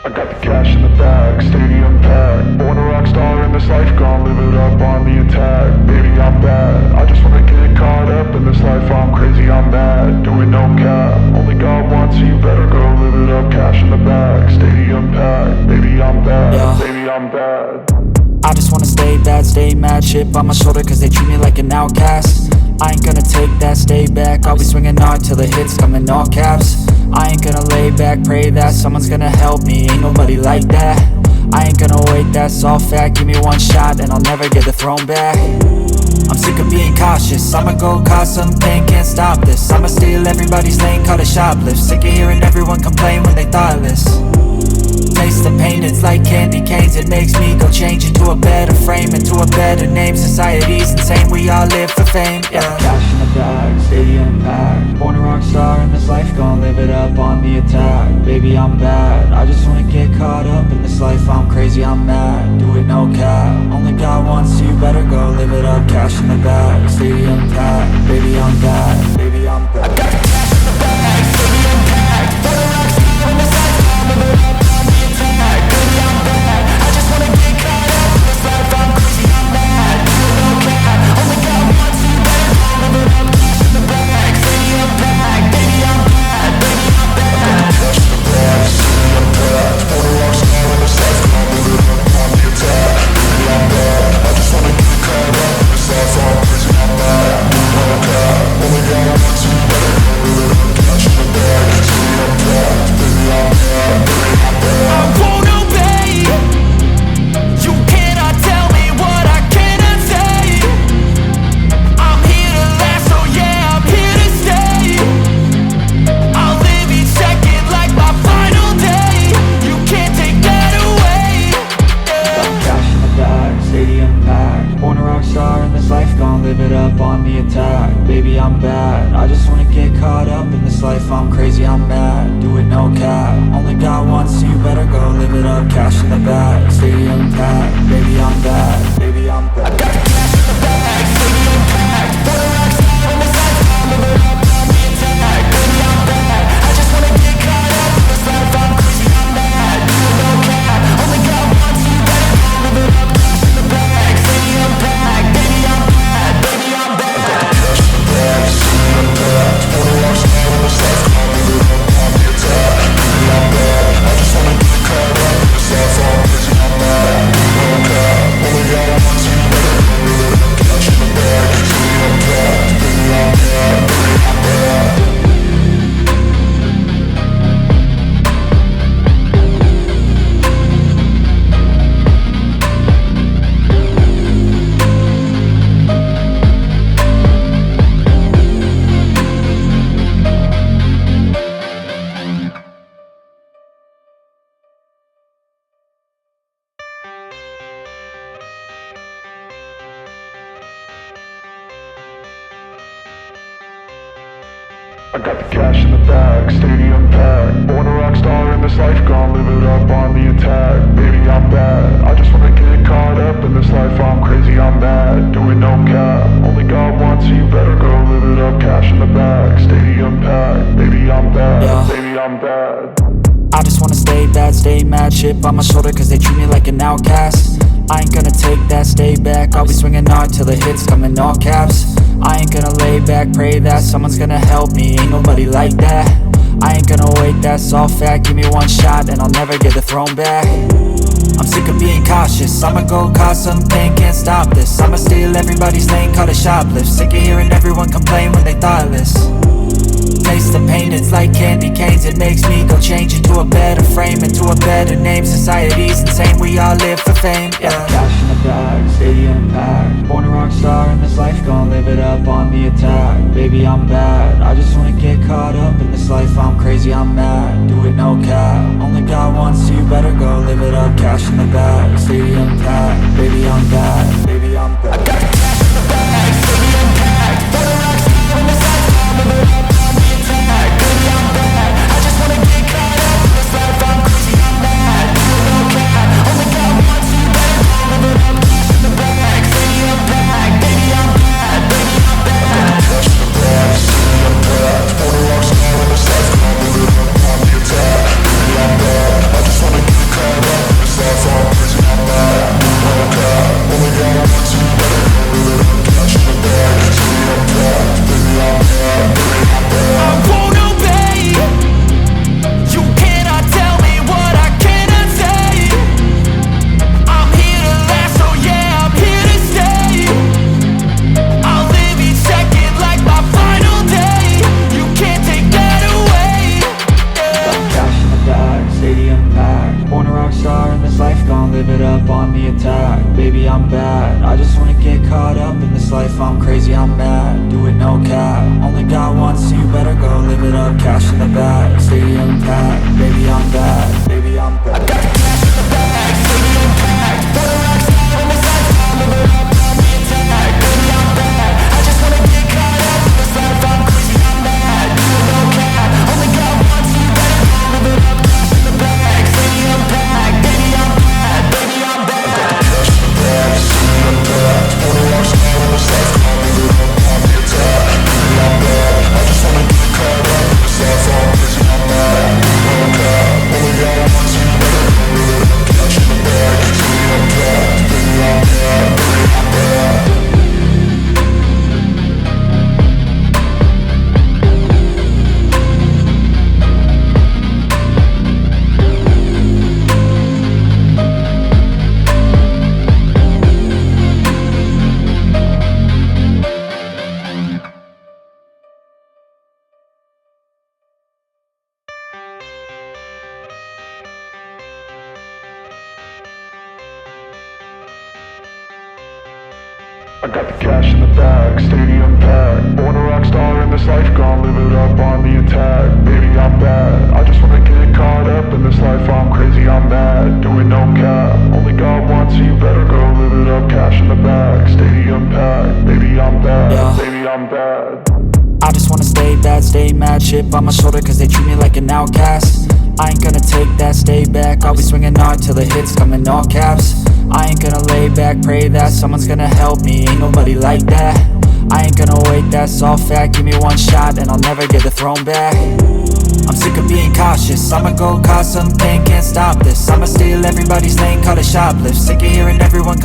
I got the cash in the bag, stadium packed. Born a rock star in this life, gon' live it up on the attack. Baby, I'm bad, I just wanna get caught up in this life. I'm crazy, I'm mad, doing no cap. Only God wants you, better go live it up. Cash in the bag, stadium packed. Baby, I'm bad, Yeah. baby, I'm bad. I just wanna stay bad, stay mad. Chip on my shoulder cause they treat me like an outcast. I ain't gonna take that, stay back. I'll be swinging hard till the hits come in all caps. I ain't gonna lay back, pray that someone's gonna help me. Ain't nobody like that. I ain't gonna wait, that's all fact. Give me one shot and I'll never get the throne back. I'm sick of being cautious, I'ma go cause some pain, can't stop this. I'ma steal everybody's lane, call it shoplift. Sick of hearing everyone complain when they thoughtless. Taste the pain, it's like candy canes. It makes me go change into a better frame, into a better name. Society's insane, we all live for fame, yeah. Cash in the bag, stadium packed. Born a rock star in this life, gon' live it up on the attack. Baby, I'm bad, I just wanna get caught up in this life. I'm crazy, I'm mad, do it no cap. Only God wants you, better go live it up. Cash in the bag, stadium packed. Baby, I'm bad, baby, I'm bad. I got the cash in the bag, stadium packed. Born a rock star in this life, gon' live it up. Baby, I'm bad, I just wanna get caught up in this life. I'm crazy, I'm mad, do it no cap. Only God wants you, better go live it up. Cash in the bag, stadium packed. Baby, I'm bad, baby, I'm bad. Cash in the bag, stadium packed. Born a rock star in this life, gon' live it up on the attack. Baby, I'm bad, I just wanna get caught up in this life. I'm crazy, I'm mad, do it no cap. Only God wants you, better go live it up. Cash in the bag, stadium packed. Baby, I'm bad, baby, I'm bad. I won't obey. You cannot tell me what I cannot say. I'm here to last, so yeah, I'm here to stay. I'll live each second like my final day. You can't take that away, yeah. Cash in the bag, stadium packed. Born a rock star in this life, gon' live it up on the attack. Baby, I'm bad, I just wanna get caught up in this life. I'm crazy, I'm mad, do it no cap. Only God wants you, better go live it up. Cash in the bag, stadium packed. Baby, I'm bad, baby, I'm bad. I got the cash in the bag, stadium packed. Born a rock star in this life, gon' live it up on the attack. Baby, I'm bad, I just wanna get caught up in this life. I'm crazy, I'm mad, do it no cap. Only God wants you, better go live it up. Cash in the bag, stadium packed. Baby, I'm bad, baby, I'm bad. I got the cash in the bag, stadium packed. Born a rock star in this life, gon' live it up on the attack. Baby, I'm bad, I just wanna get caught up in this life. I'm crazy, I'm mad, do it no cap. Only God wants you, better go live it up. Cash in the bag, stadium packed. Baby, I'm bad, baby, I'm bad. I got the cash in the bag, stadium packed. Born a rock star in this life, gon' live it up on the attack. Baby, I'm bad, I just wanna get caught up in this life. I'm crazy, I'm mad, do it no cap. Only God wants you, better go live it up. Cash in the bag, stadium packed. Baby, I'm bad, Yeah. baby, I'm bad. I just wanna stay bad, stay mad. Chip on my shoulder cause they treat me like an outcast. I ain't gonna take that, stay back. I'll be swinging hard till the hits come in all caps. I ain't gonna lay back, pray that someone's gonna help me. Ain't nobody like that. I ain't gonna wait, that's all fact. Give me one shot and I'll never get the throne back. I'm sick of being cautious, I'ma go cause some pain, can't stop this. I'ma steal everybody's lane, call it shoplift. Sick of hearing everyone complain when they thoughtless. Taste the pain, it's like candy canes. It makes me go change into a better frame, into a better name. Society's insane, we all live for fame, yeah. Cash in the bag, stadium packed. Born a rock star in this life, gon' live it up on the attack. Baby, I'm bad, I just wanna get caught up in this life. I'm crazy, I'm mad, do it no cap. Only God wants you, better go live it up. Cash in the bag, stadium packed. Baby, I'm bad, baby, I'm bad. I got the cash in the bag, stadium packed. Born a rock star in this life, gon' live it up on the attack. Baby, I'm bad, I just wanna get caught up in this life. I'm crazy, I'm mad, do it no cap. Only God wants you, better go live it up. Cash in the bag, stadium packed. Baby, I'm bad, baby, I'm bad. I got the cash in the bag, stadium packed. Born a rock star in this life, gon' live it up on the attack. Baby, I'm bad, I just wanna get crazy, I'm mad. Do it no cap. Only got one, so you better go live it up. Cash in the bag, stadium packed. Baby, I'm bad. Baby, I'm bad. I got the cash in the bag, stadium packed. For the rocks on the side, live it up on the attack. Baby, I'm bad. I just wanna get caught up in this life. I'm crazy, I'm mad. Do it no cap. Only got one, so you better go live it up. Cash in the bag, stadium packed. Baby, I'm bad. Baby, I'm bad. I got the cash in the bag, stadium packed. For the rocks on the side, live it up on the attack. Baby, I'm bad. I just wanna get caught up in this life. I'm crazy, I'm mad. Do it no cap. Only got one, so you better go live it up. Cash in the bag, stadium packed. Baby, I'm bad. Baby, I'm bad. I got the cash in the bag, stadium packed. Born a rock star in this life, gonna live it up on the attack. Baby, I'm bad. I just wanna get caught up in this life. I'm crazy, I'm mad. Doing no cap. Only got one, so you better go live it up. Cash in the bag, stadium packed. Baby, I'm bad. Yeah. Baby, I'm bad. I just wanna stay bad, stay mad. Chip on my shoulder cause they treat me like an outcast. I ain't gonna take that, stay back. I'll be swinging hard till the hits come in all caps. I ain't gonna lay back, pray that someone's gonna help me. Ain't nobody like that. I ain't gonna wait, that's all fact. Give me one shot and I'll never get the throne back. I'm sick of being cautious. I'ma go cause some pain, can't stop this. I'ma steal everybody's lane, call it shoplift. Sick of hearing everyone